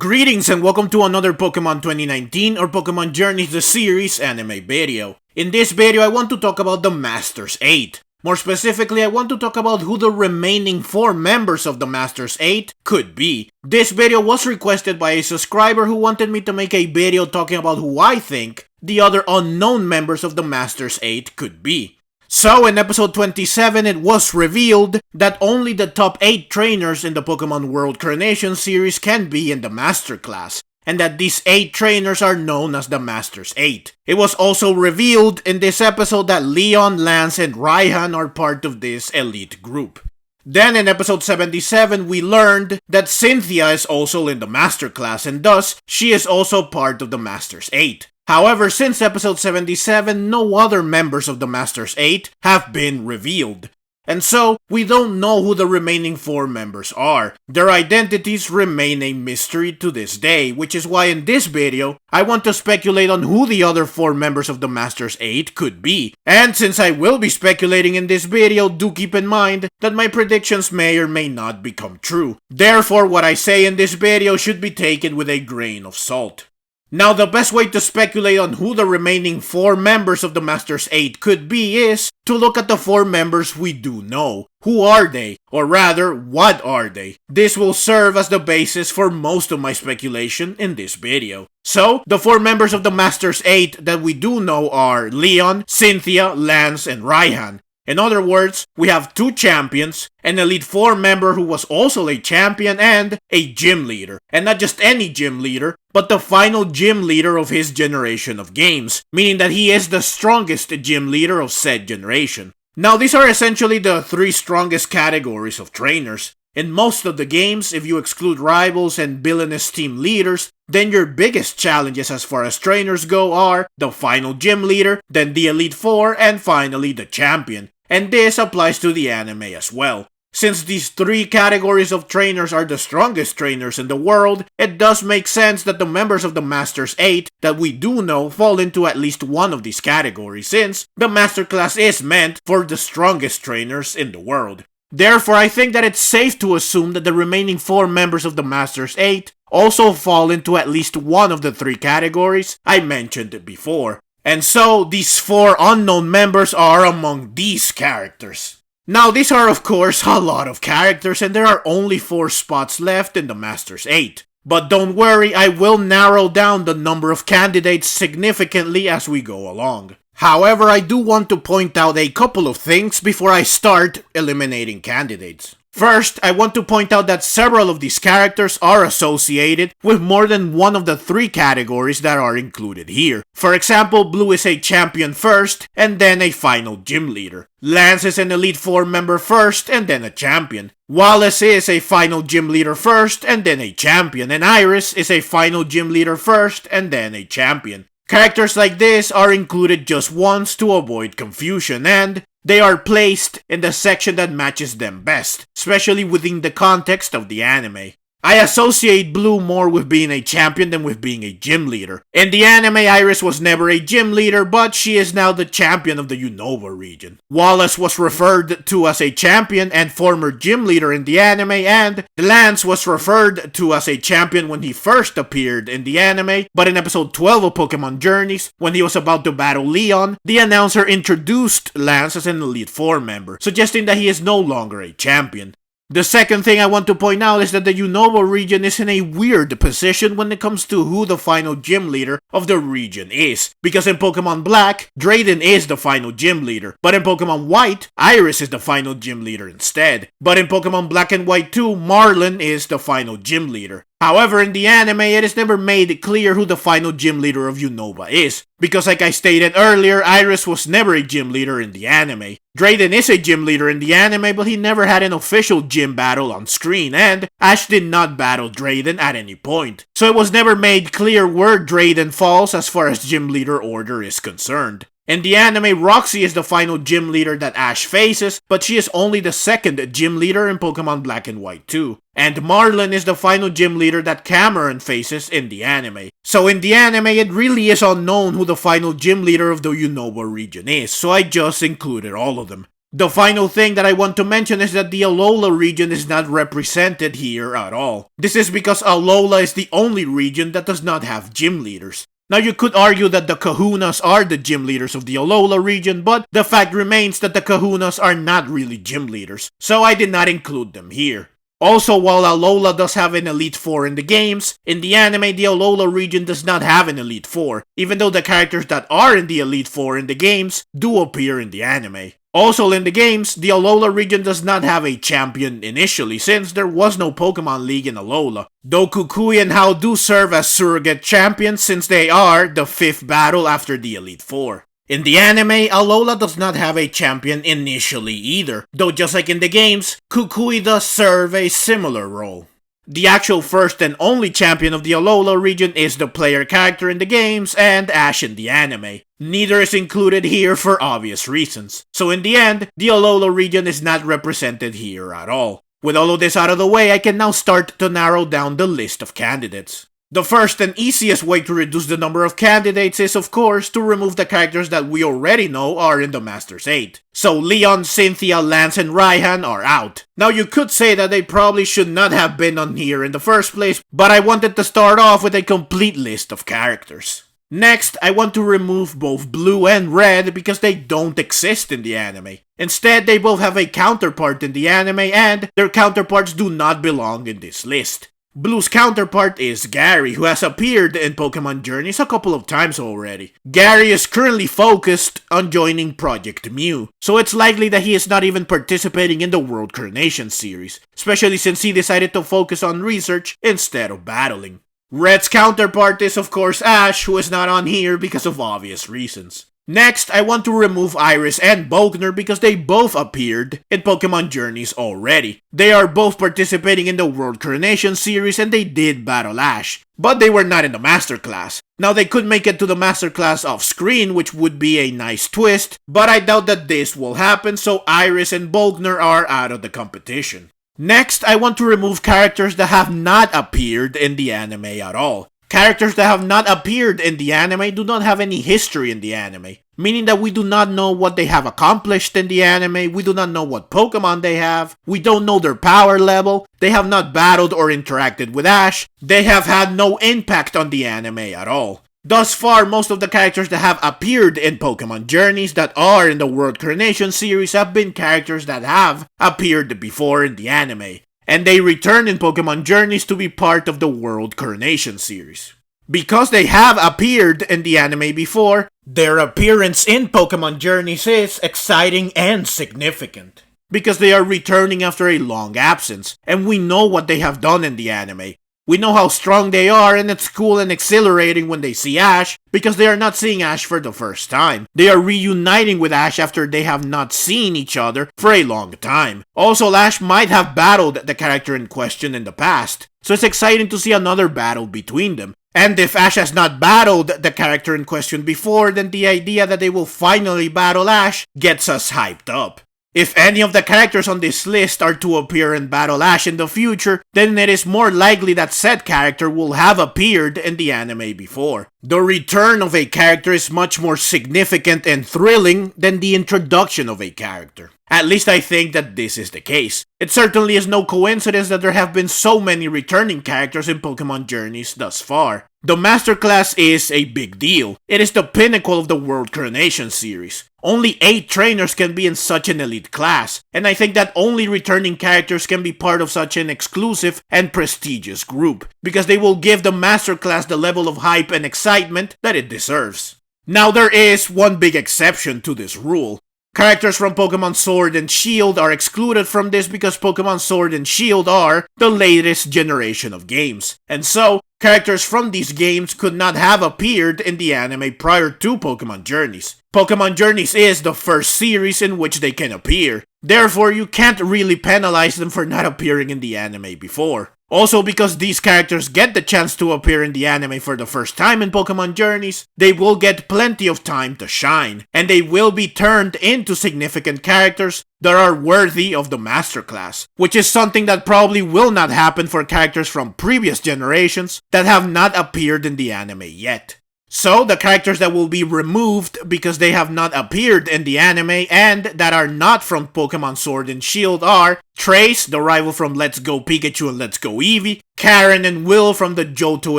Greetings and welcome to another Pokemon 2019 or Pokemon Journeys the Series anime video. In this video I want to talk about the Masters 8. More specifically, I want to talk about who the remaining 4 members of the Masters 8 could be. This video was requested by a subscriber who wanted me to make a video talking about who I think the other unknown members of the Masters 8 could be. So in episode 27, it was revealed that only the top 8 trainers in the Pokemon World Coronation Series can be in the Master class, and that these 8 trainers are known as the Masters 8. It was also revealed in this episode that Leon, Lance, and Raihan are part of this elite group. Then in episode 77, we learned that Cynthia is also in the Master class, and thus, she is also part of the Masters 8. However, since episode 77, no other members of the Masters 8 have been revealed. And so, we don't know who the remaining 4 members are. Their identities remain a mystery to this day, which is why in this video, I want to speculate on who the other 4 members of the Masters 8 could be. And since I will be speculating in this video, do keep in mind that my predictions may or may not become true. Therefore, what I say in this video should be taken with a grain of salt. Now, the best way to speculate on who the remaining 4 members of the Masters 8 could be is to look at the 4 members we do know. Who are they? Or rather, what are they? This will serve as the basis for most of my speculation in this video. So, the 4 members of the Masters 8 that we do know are Leon, Cynthia, Lance, and Raihan. In other words, we have 2 champions, an Elite 4 member who was also a champion, and a gym leader. And not just any gym leader, but the final gym leader of his generation of games, meaning that he is the strongest gym leader of said generation. Now, these are essentially the 3 strongest categories of trainers. In most of the games, if you exclude rivals and villainous team leaders, then your biggest challenges as far as trainers go are the final gym leader, then the Elite 4, and finally the champion. And this applies to the anime as well. Since these 3 categories of trainers are the strongest trainers in the world, it does make sense that the members of the Masters 8 that we do know fall into at least one of these categories, since the Master class is meant for the strongest trainers in the world. Therefore, I think that it's safe to assume that the remaining 4 members of the Masters 8 also fall into at least one of the 3 categories I mentioned before. And so, these 4 unknown members are among these characters. Now, these are of course a lot of characters, and there are only 4 spots left in the Masters 8. But don't worry, I will narrow down the number of candidates significantly as we go along. However, I do want to point out a couple of things before I start eliminating candidates. First, I want to point out that several of these characters are associated with more than one of the 3 categories that are included here. For example, Blue is a champion first, and then a final gym leader. Lance is an Elite 4 member first, and then a champion. Wallace is a final gym leader first, and then a champion. And Iris is a final gym leader first, and then a champion. Characters like this are included just once to avoid confusion, and they are placed in the section that matches them best, especially within the context of the anime. I associate Blue more with being a champion than with being a gym leader. In the anime, Iris was never a gym leader, but she is now the champion of the Unova region. Wallace was referred to as a champion and former gym leader in the anime, and Lance was referred to as a champion when he first appeared in the anime, but in episode 12 of Pokemon Journeys, when he was about to battle Leon, the announcer introduced Lance as an Elite 4 member, suggesting that he is no longer a champion. The second thing I want to point out is that the Unova region is in a weird position when it comes to who the final gym leader of the region is. Because in Pokemon Black, Drayden is the final gym leader, but in Pokemon White, Iris is the final gym leader instead. But in Pokemon Black and White 2, Marlin is the final gym leader. However, in the anime, it is never made clear who the final gym leader of Unova is. Because like I stated earlier, Iris was never a gym leader in the anime. Drayden is a gym leader in the anime, but he never had an official gym battle on screen, and Ash did not battle Drayden at any point. So it was never made clear where Drayden falls as far as gym leader order is concerned. In the anime, Roxy is the final gym leader that Ash faces, but she is only the second gym leader in Pokemon Black and White 2. And Marlin is the final gym leader that Cameron faces in the anime. So in the anime, it really is unknown who the final gym leader of the Unova region is, so I just included all of them. The final thing that I want to mention is that the Alola region is not represented here at all. This is because Alola is the only region that does not have gym leaders. Now you could argue that the Kahunas are the gym leaders of the Alola region, but the fact remains that the Kahunas are not really gym leaders, so I did not include them here. Also, while Alola does have an Elite Four in the games, in the anime the Alola region does not have an Elite Four, even though the characters that are in the Elite Four in the games do appear in the anime. Also in the games, the Alola region does not have a champion initially, since there was no Pokemon League in Alola. Though Kukui and Hao do serve as surrogate champions since they are the 5th battle after the Elite Four. In the anime, Alola does not have a champion initially either, though just like in the games, Kukui does serve a similar role. The actual first and only champion of the Alola region is the player character in the games and Ash in the anime. Neither is included here for obvious reasons. So in the end, the Alola region is not represented here at all. With all of this out of the way, I can now start to narrow down the list of candidates. The first and easiest way to reduce the number of candidates is, of course, to remove the characters that we already know are in the Masters 8. So Leon, Cynthia, Lance, and Raihan are out. Now you could say that they probably should not have been on here in the first place, but I wanted to start off with a complete list of characters. Next, I want to remove both Blue and Red because they don't exist in the anime. Instead, they both have a counterpart in the anime and their counterparts do not belong in this list. Blue's counterpart is Gary, who has appeared in Pokemon Journeys a couple of times already. Gary is currently focused on joining Project Mew, so it's likely that he is not even participating in the World Coronation Series, especially since he decided to focus on research instead of battling. Red's counterpart is of course Ash, who is not on here because of obvious reasons. Next, I want to remove Iris and Bogner because they both appeared in Pokemon Journeys already. They are both participating in the World Coronation Series and they did battle Ash, but they were not in the Master Class. Now they could make it to the Master Class off screen, which would be a nice twist, but I doubt that this will happen, so Iris and Bogner are out of the competition. Next, I want to remove characters that have not appeared in the anime at all. Characters that have not appeared in the anime do not have any history in the anime, meaning that we do not know what they have accomplished in the anime, we do not know what Pokemon they have, we don't know their power level, they have not battled or interacted with Ash, they have had no impact on the anime at all. Thus far, most of the characters that have appeared in Pokemon Journeys that are in the World Coronation Series have been characters that have appeared before in the anime, and they return in Pokemon Journeys to be part of the World Coronation Series. Because they have appeared in the anime before, their appearance in Pokemon Journeys is exciting and significant. Because they are returning after a long absence, and we know what they have done in the anime. We know how strong they are, and it's cool and exhilarating when they see Ash, because they are not seeing Ash for the first time. They are reuniting with Ash after they have not seen each other for a long time. Also, Ash might have battled the character in question in the past, so it's exciting to see another battle between them. And if Ash has not battled the character in question before, then the idea that they will finally battle Ash gets us hyped up. If any of the characters on this list are to appear in Battle Ash in the future, then it is more likely that said character will have appeared in the anime before. The return of a character is much more significant and thrilling than the introduction of a character. At least I think that this is the case. It certainly is no coincidence that there have been so many returning characters in Pokemon Journeys thus far. The Master Class is a big deal. It is the pinnacle of the World Coronation Series. Only 8 trainers can be in such an elite class, and I think that only returning characters can be part of such an exclusive and prestigious group, because they will give the Master Class the level of hype and excitement that it deserves. Now there is one big exception to this rule. Characters from Pokemon Sword and Shield are excluded from this because Pokemon Sword and Shield are the latest generation of games, and so characters from these games could not have appeared in the anime prior to Pokemon Journeys. Pokemon Journeys is the first series in which they can appear, therefore you can't really penalize them for not appearing in the anime before. Also, because these characters get the chance to appear in the anime for the first time in Pokemon Journeys, they will get plenty of time to shine, and they will be turned into significant characters that are worthy of the Master Class, which is something that probably will not happen for characters from previous generations that have not appeared in the anime yet. So, the characters that will be removed because they have not appeared in the anime and that are not from Pokemon Sword and Shield are Trace, the rival from Let's Go Pikachu and Let's Go Eevee, Karen and Will from the Johto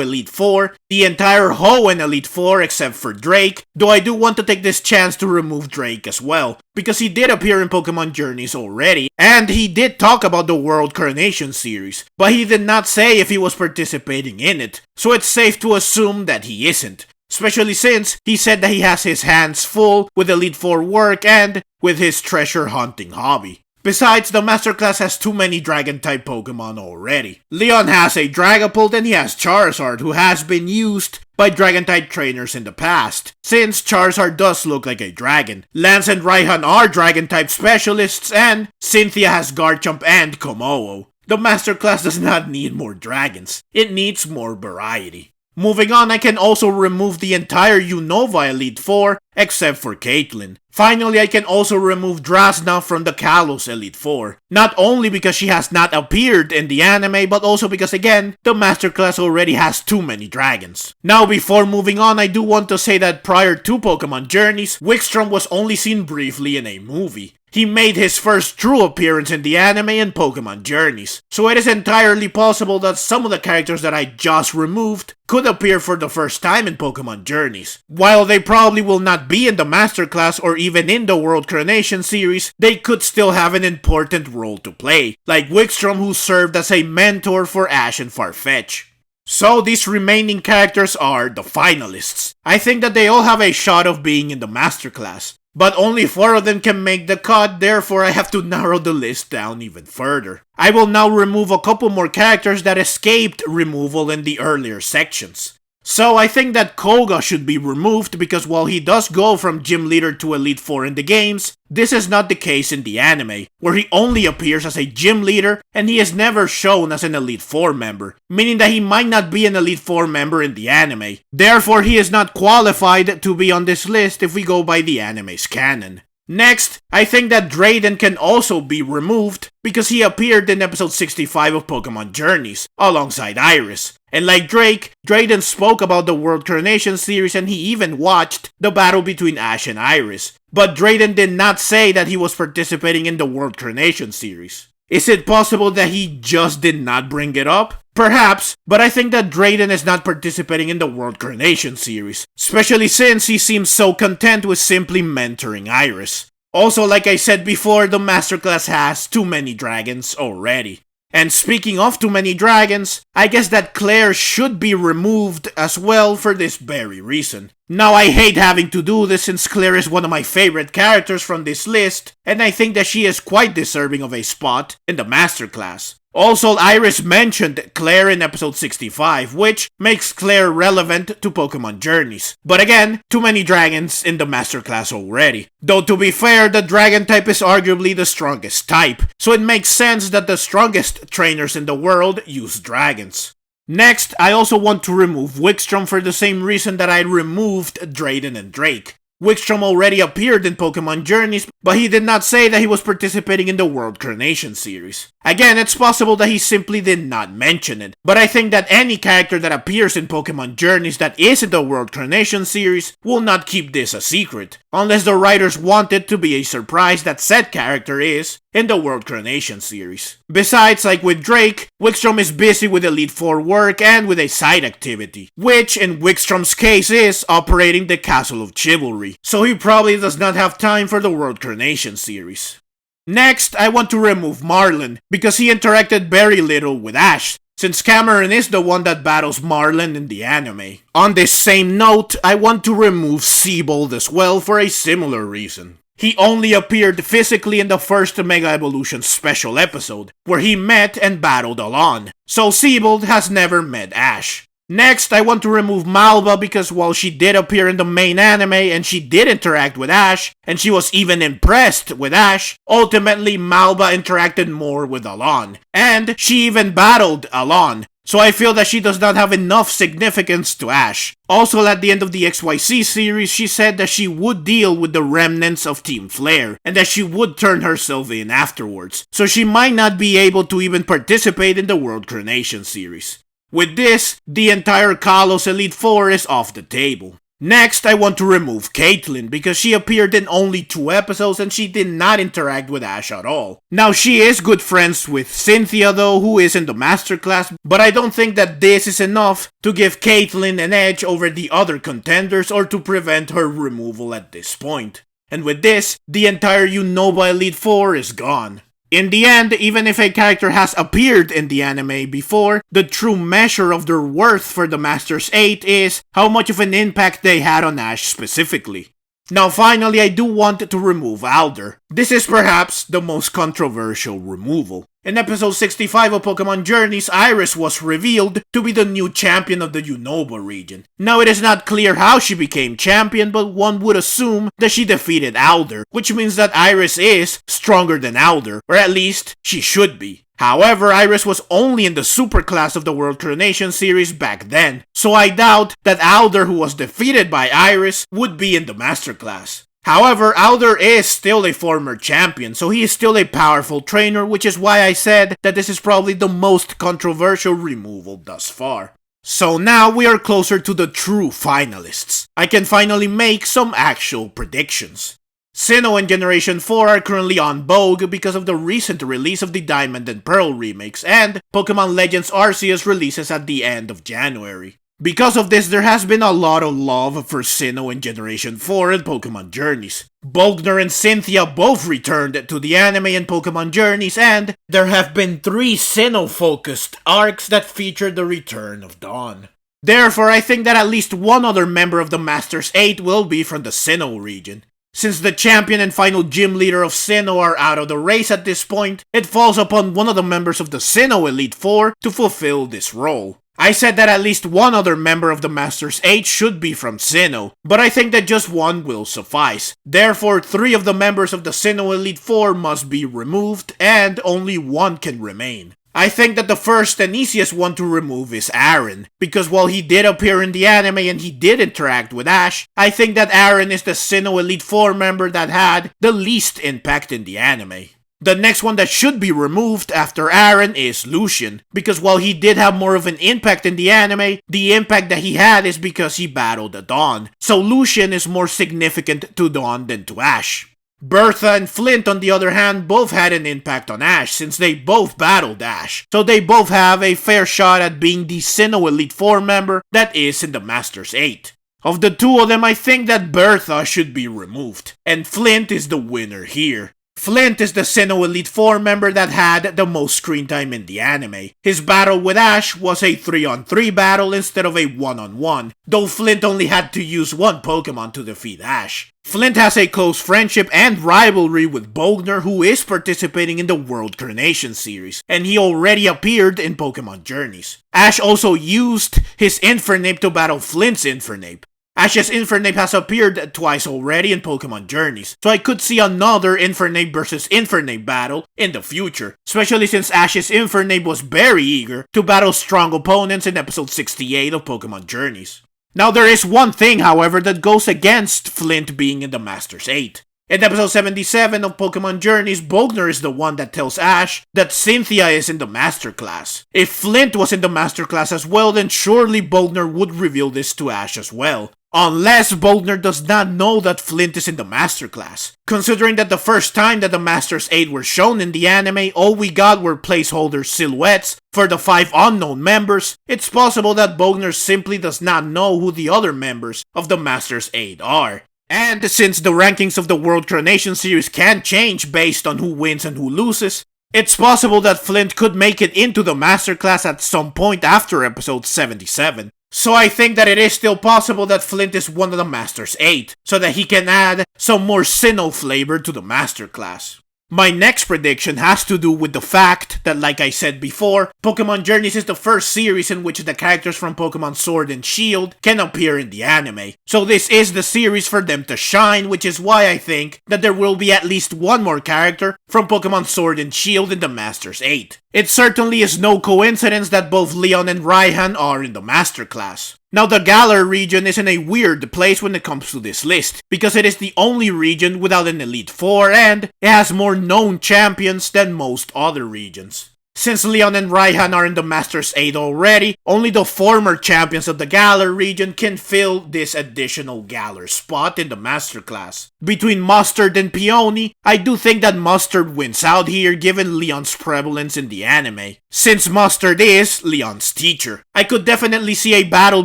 Elite Four, the entire Hoenn Elite Four except for Drake, though I do want to take this chance to remove Drake as well, because he did appear in Pokemon Journeys already, and he did talk about the World Coronation Series, but he did not say if he was participating in it, so it's safe to assume that he isn't. Especially since he said that he has his hands full with Elite Four work and with his treasure hunting hobby. Besides, the Master Class has too many Dragon-type Pokemon already. Leon has a Dragapult and he has Charizard, who has been used by Dragon-type trainers in the past, since Charizard does look like a dragon. Lance and Raihan are Dragon-type specialists, and Cynthia has Garchomp and Kommo-o. The Master Class does not need more dragons, it needs more variety. Moving on, I can also remove the entire Unova Elite Four, except for Caitlyn. Finally, I can also remove Drasna from the Kalos Elite Four. Not only because she has not appeared in the anime, but also because again, the Master Class already has too many dragons. Now, before moving on, I do want to say that prior to Pokemon Journeys, Wickstrom was only seen briefly in a movie. He made his first true appearance in the anime in Pokemon Journeys, so it is entirely possible that some of the characters that I just removed could appear for the first time in Pokemon Journeys. While they probably will not be in the Master Class or even in the World Coronation Series, they could still have an important role to play, like Wickstrom, who served as a mentor for Ash and Farfetch. So these remaining characters are the finalists. I think that they all have a shot of being in the Master Class, but only 4 of them can make the cut, therefore I have to narrow the list down even further. I will now remove a couple more characters that escaped removal in the earlier sections. So I think that Koga should be removed because while he does go from Gym Leader to Elite Four in the games, this is not the case in the anime, where he only appears as a Gym Leader and he is never shown as an Elite Four member, meaning that he might not be an Elite Four member in the anime. Therefore, he is not qualified to be on this list if we go by the anime's canon. Next, I think that Drayden can also be removed because he appeared in episode 65 of Pokemon Journeys, alongside Iris. And like Drake, Drayden spoke about the World Coronation Series and he even watched the battle between Ash and Iris. But Drayden did not say that he was participating in the World Coronation Series. Is it possible that he just did not bring it up? Perhaps, but I think that Drayden is not participating in the World Coronation Series, especially since he seems so content with simply mentoring Iris. Also, like I said before, the Master Class has too many dragons already. And speaking of too many dragons, I guess that Claire should be removed as well for this very reason. Now, I hate having to do this since Claire is one of my favorite characters from this list, and I think that she is quite deserving of a spot in the Master Class. Also, Iris mentioned Claire in episode 65, which makes Claire relevant to Pokemon Journeys. But again, too many dragons in the Master Class already. Though to be fair, the dragon type is arguably the strongest type, so it makes sense that the strongest trainers in the world use dragons. Next, I also want to remove Wickstrom for the same reason that I removed Drayden and Drake. Wickstrom already appeared in Pokemon Journeys, but he did not say that he was participating in the World Coronation Series. Again, it's possible that he simply did not mention it, but I think that any character that appears in Pokemon Journeys that is in the World Coronation Series will not keep this a secret, unless the writers want it to be a surprise that said character is in the World Coronation Series. Besides, like with Drake, Wickstrom is busy with Elite Four work and with a side activity, which in Wickstrom's case is operating the Castle of Chivalry, so he probably does not have time for the World Coronation Series. Next, I want to remove Marlon, because he interacted very little with Ash, since Cameron is the one that battles Marlon in the anime. On this same note, I want to remove Seabold as well for a similar reason. He only appeared physically in the first Mega Evolution special episode, where he met and battled Alon, so Seabold has never met Ash. Next, I want to remove Malva because while she did appear in the main anime and she did interact with Ash, and she was even impressed with Ash, ultimately Malva interacted more with Alon, and she even battled Alon, so I feel that she does not have enough significance to Ash. Also, at the end of the XYZ series, she said that she would deal with the remnants of Team Flare, and that she would turn herself in afterwards, so she might not be able to even participate in the World Coronation Series. With this, the entire Kalos Elite Four is off the table. Next, I want to remove Caitlyn because she appeared in only 2 episodes and she did not interact with Ash at all. Now, she is good friends with Cynthia though, who is in the masterclass, but I don't think that this is enough to give Caitlyn an edge over the other contenders or to prevent her removal at this point. And with this, the entire Unova Elite Four is gone. In the end, even if a character has appeared in the anime before, the true measure of their worth for the Masters 8 is how much of an impact they had on Ash specifically. Now finally, I do want to remove Alder. This is perhaps the most controversial removal. In episode 65 of Pokemon Journeys, Iris was revealed to be the new champion of the Unova region. Now it is not clear how she became champion, but one would assume that she defeated Alder, which means that Iris is stronger than Alder, or at least she should be. However, Iris was only in the superclass of the World Coronation Series back then, so I doubt that Alder, who was defeated by Iris, would be in the masterclass. However, Alder is still a former champion, so he is still a powerful trainer, which is why I said that this is probably the most controversial removal thus far. So now we are closer to the true finalists. I can finally make some actual predictions. Sinnoh and Generation 4 are currently on vogue because of the recent release of the Diamond and Pearl remakes and Pokemon Legends Arceus releases at the end of January. Because of this, there has been a lot of love for Sinnoh in Generation 4 and Pokemon Journeys. Bogner and Cynthia both returned to the anime in Pokemon Journeys, and there have been 3 Sinnoh-focused arcs that feature the return of Dawn. Therefore, I think that at least one other member of the Masters 8 will be from the Sinnoh region. Since the champion and final gym leader of Sinnoh are out of the race at this point, it falls upon one of the members of the Sinnoh Elite Four to fulfill this role. I said that at least one other member of the Masters 8 should be from Sinnoh, but I think that just one will suffice. Therefore, 3 of the members of the Sinnoh Elite Four must be removed, and only one can remain. I think that the first and easiest one to remove is Aaron, because while he did appear in the anime and he did interact with Ash, I think that Aaron is the Sinnoh Elite Four member that had the least impact in the anime. The next one that should be removed after Aaron is Lucian, because while he did have more of an impact in the anime, the impact that he had is because he battled Dawn, so Lucian is more significant to Dawn than to Ash. Bertha and Flint, on the other hand, both had an impact on Ash since they both battled Ash, so they both have a fair shot at being the Sinnoh Elite Four member that is in the Masters 8. Of the 2 of them, I think that Bertha should be removed, and Flint is the winner here. Flint is the Sinnoh Elite Four member that had the most screen time in the anime. His battle with Ash was a 3-on-3 battle instead of a 1-on-1, though Flint only had to use one Pokemon to defeat Ash. Flint has a close friendship and rivalry with Bogner, who is participating in the World Coronation Series, and he already appeared in Pokemon Journeys. Ash also used his Infernape to battle Flint's Infernape. Ash's Infernape has appeared twice already in Pokemon Journeys, so I could see another Infernape versus Infernape battle in the future, especially since Ash's Infernape was very eager to battle strong opponents in episode 68 of Pokemon Journeys. Now there is one thing, however, that goes against Flint being in the Masters 8. In episode 77 of Pokemon Journeys, Bogner is the one that tells Ash that Cynthia is in the Master Class. If Flint was in the Master Class as well, then surely Bogner would reveal this to Ash as well. Unless Bogner does not know that Flint is in the Master Class. Considering that the first time that the Masters 8 were shown in the anime, all we got were placeholder silhouettes for the 5 unknown members, it's possible that Bogner simply does not know who the other members of the Masters 8 are. And since the rankings of the World Coronation Series can change based on who wins and who loses, it's possible that Flint could make it into the Master Class at some point after episode 77. So I think that it is still possible that Flint is one of the Masters 8, so that he can add some more Sinnoh flavor to the Master Class. My next prediction has to do with the fact that, like I said before, Pokemon Journeys is the first series in which the characters from Pokemon Sword and Shield can appear in the anime. So this is the series for them to shine, which is why I think that there will be at least one more character from Pokemon Sword and Shield in the Masters 8. It certainly is no coincidence that both Leon and Raihan are in the Master Class. Now the Galar region is in a weird place when it comes to this list, because it is the only region without an Elite Four and it has more known champions than most other regions. Since Leon and Raihan are in the Masters 8 already, only the former champions of the Galar region can fill this additional Galar spot in the Master class. Between Mustard and Peony, I do think that Mustard wins out here given Leon's prevalence in the anime. Since Mustard is Leon's teacher, I could definitely see a battle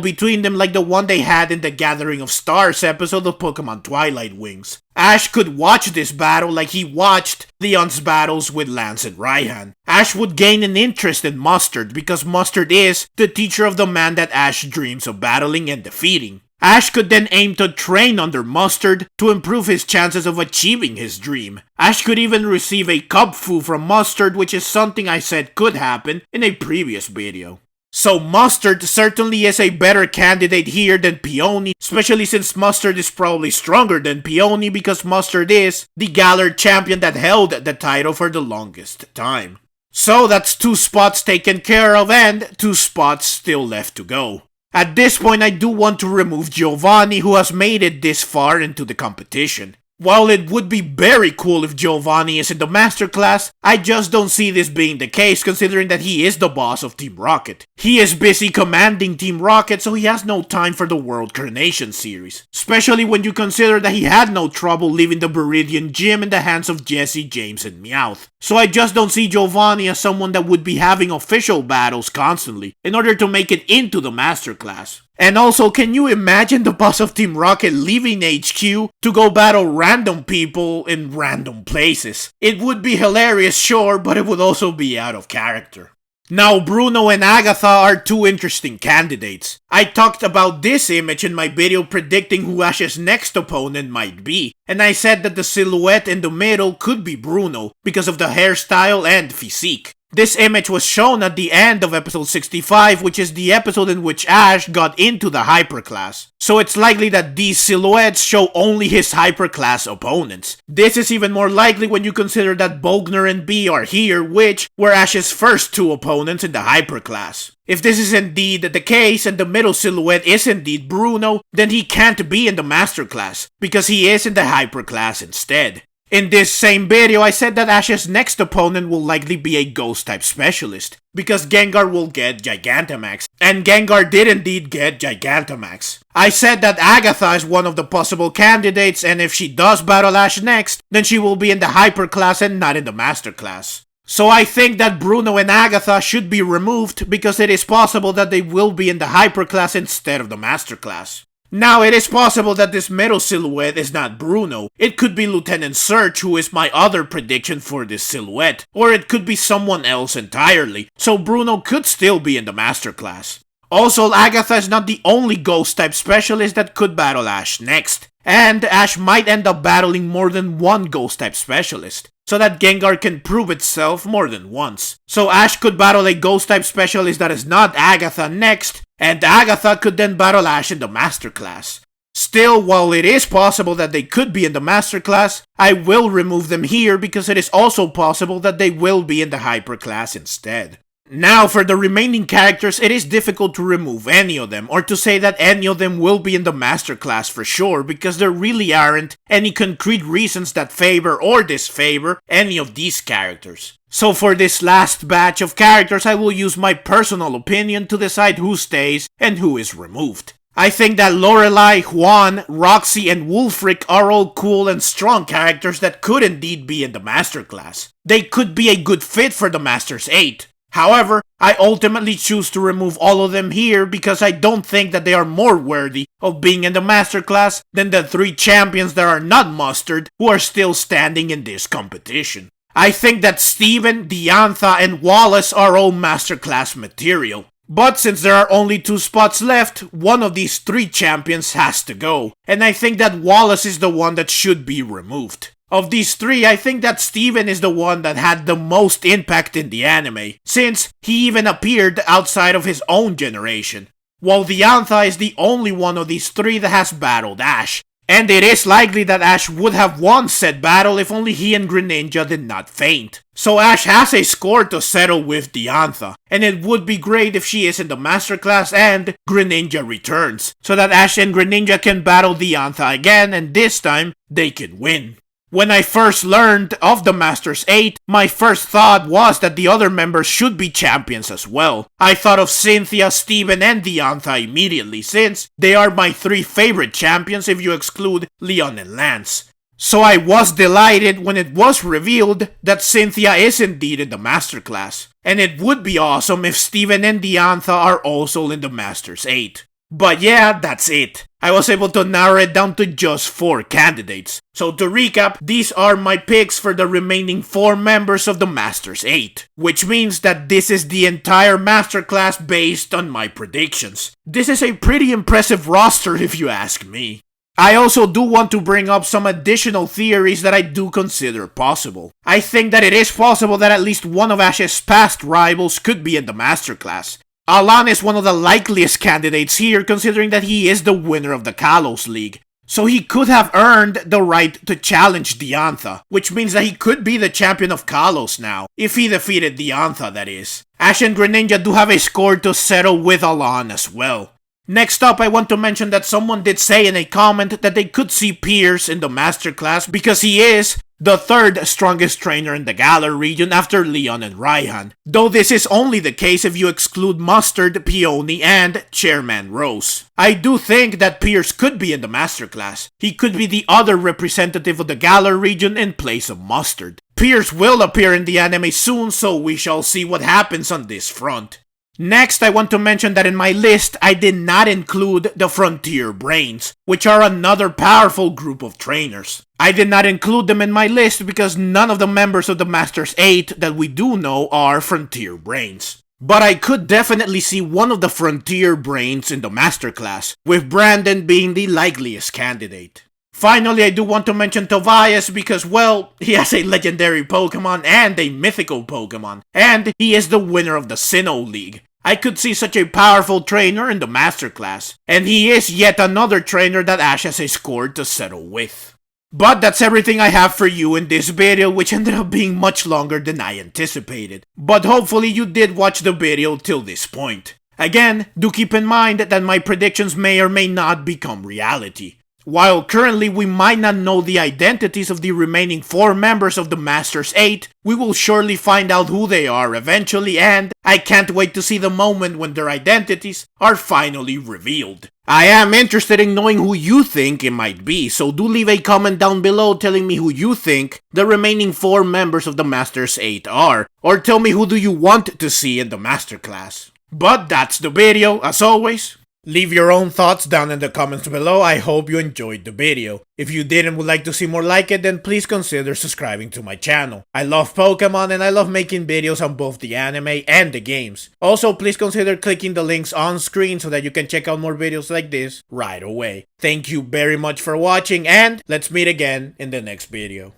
between them like the one they had in the Gathering of Stars episode of Pokemon Twilight Wings. Ash could watch this battle like he watched Leon's battles with Lance and Raihan. Ash would gain an interest in Mustard because Mustard is the teacher of the man that Ash dreams of battling and defeating. Ash could then aim to train under Mustard to improve his chances of achieving his dream. Ash could even receive a Kubfu from Mustard, which is something I said could happen in a previous video. So Mustard certainly is a better candidate here than Peony, especially since Mustard is probably stronger than Peony because Mustard is the Galar champion that held the title for the longest time. So that's 2 spots taken care of and 2 spots still left to go. At this point, I do want to remove Giovanni, who has made it this far into the competition. While it would be very cool if Giovanni is in the Master class, I just don't see this being the case considering that he is the boss of Team Rocket. He is busy commanding Team Rocket, so he has no time for the World Coronation Series. Especially when you consider that he had no trouble leaving the Viridian Gym in the hands of Jesse, James, and Meowth. So I just don't see Giovanni as someone that would be having official battles constantly in order to make it into the Master class. And also, can you imagine the boss of Team Rocket leaving HQ to go battle random people in random places? It would be hilarious, sure, but it would also be out of character. Now, Bruno and Agatha are 2 interesting candidates. I talked about this image in my video predicting who Ash's next opponent might be, and I said that the silhouette in the middle could be Bruno because of the hairstyle and physique. This image was shown at the end of episode 65, which is the episode in which Ash got into the hyperclass. So it's likely that these silhouettes show only his hyperclass opponents. This is even more likely when you consider that Bogner and Bee are here, which were Ash's first 2 opponents in the hyperclass. If this is indeed the case and the middle silhouette is indeed Bruno, then he can't be in the Master class, because he is in the hyperclass instead. In this same video, I said that Ash's next opponent will likely be a Ghost-type specialist, because Gengar will get Gigantamax, and Gengar did indeed get Gigantamax. I said that Agatha is one of the possible candidates, and if she does battle Ash next, then she will be in the Hyper class and not in the Master class. So I think that Bruno and Agatha should be removed, because it is possible that they will be in the Hyper class instead of the Master class. Now, it is possible that this middle silhouette is not Bruno. It could be Lieutenant Surge, who is my other prediction for this silhouette. Or it could be someone else entirely, so Bruno could still be in the Master class. Also, Agatha is not the only Ghost-type specialist that could battle Ash next. And Ash might end up battling more than one Ghost-type specialist, so that Gengar can prove itself more than once. So Ash could battle a Ghost-type specialist that is not Agatha next, and Agatha could then battle Ash in the Master class. Still, while it is possible that they could be in the Master class, I will remove them here because it is also possible that they will be in the Hyper class instead. Now, for the remaining characters, it is difficult to remove any of them, or to say that any of them will be in the Master class for sure, because there really aren't any concrete reasons that favor or disfavor any of these characters. So for this last batch of characters, I will use my personal opinion to decide who stays and who is removed. I think that Lorelei, Juan, Roxy, and Wulfric are all cool and strong characters that could indeed be in the Master class. They could be a good fit for the Masters 8. However, I ultimately choose to remove all of them here because I don't think that they are more worthy of being in the Master class than the 3 champions that are not Mustard who are still standing in this competition. I think that Steven, Diantha, and Wallace are all Master class material. But since there are only 2 spots left, one of these 3 champions has to go, and I think that Wallace is the one that should be removed. Of these 3, I think that Steven is the one that had the most impact in the anime, since he even appeared outside of his own generation, while Diantha is the only one of these 3 that has battled Ash. And it is likely that Ash would have won said battle if only he and Greninja did not faint. So Ash has a score to settle with Diantha, and it would be great if she is in the Master class and Greninja returns, so that Ash and Greninja can battle Diantha again and this time they can win. When I first learned of the Masters 8, my first thought was that the other members should be champions as well. I thought of Cynthia, Steven, and Diantha immediately, since they are my 3 favorite champions if you exclude Leon and Lance. So I was delighted when it was revealed that Cynthia is indeed in the Masterclass, and it would be awesome if Steven and Diantha are also in the Masters 8. But yeah, that's it. I was able to narrow it down to just 4 candidates. So to recap, these are my picks for the remaining 4 members of the Masters 8. Which means that this is the entire Masterclass based on my predictions. This is a pretty impressive roster if you ask me. I also do want to bring up some additional theories that I do consider possible. I think that it is possible that at least one of Ash's past rivals could be in the Masterclass. Alan is one of the likeliest candidates here considering that he is the winner of the Kalos League. So he could have earned the right to challenge Diantha, which means that he could be the champion of Kalos now, if he defeated Diantha that is. Ash and Greninja do have a score to settle with Alan as well. Next up, I want to mention that someone did say in a comment that they could see Pierce in the Masterclass because he is the 3rd strongest trainer in the Galar region after Leon and Raihan, though this is only the case if you exclude Mustard, Peony, and Chairman Rose. I do think that Pierce could be in the Masterclass. He could be the other representative of the Galar region in place of Mustard. Pierce will appear in the anime soon, so we shall see what happens on this front. Next, I want to mention that in my list, I did not include the Frontier Brains, which are another powerful group of trainers. I did not include them in my list because none of the members of the Masters 8 that we do know are Frontier Brains. But I could definitely see one of the Frontier Brains in the Masterclass, with Brandon being the likeliest candidate. Finally, I do want to mention Tobias because, well, he has a legendary Pokemon and a mythical Pokemon, and he is the winner of the Sinnoh League. I could see such a powerful trainer in the Masterclass, and he is yet another trainer that Ash has a score to settle with. But that's everything I have for you in this video, which ended up being much longer than I anticipated. But hopefully you did watch the video till this point. Again, do keep in mind that my predictions may or may not become reality. While currently we might not know the identities of the remaining 4 members of the Masters 8, we will surely find out who they are eventually, and I can't wait to see the moment when their identities are finally revealed. I am interested in knowing who you think it might be, so do leave a comment down below telling me who you think the remaining 4 members of the Masters 8 are, or tell me who do you want to see in the Masterclass. But that's the video, as always. Leave your own thoughts down in the comments below. I hope you enjoyed the video. If you did and would like to see more like it, then please consider subscribing to my channel. I love Pokemon and I love making videos on both the anime and the games. Also, please consider clicking the links on screen so that you can check out more videos like this right away. Thank you very much for watching, and let's meet again in the next video.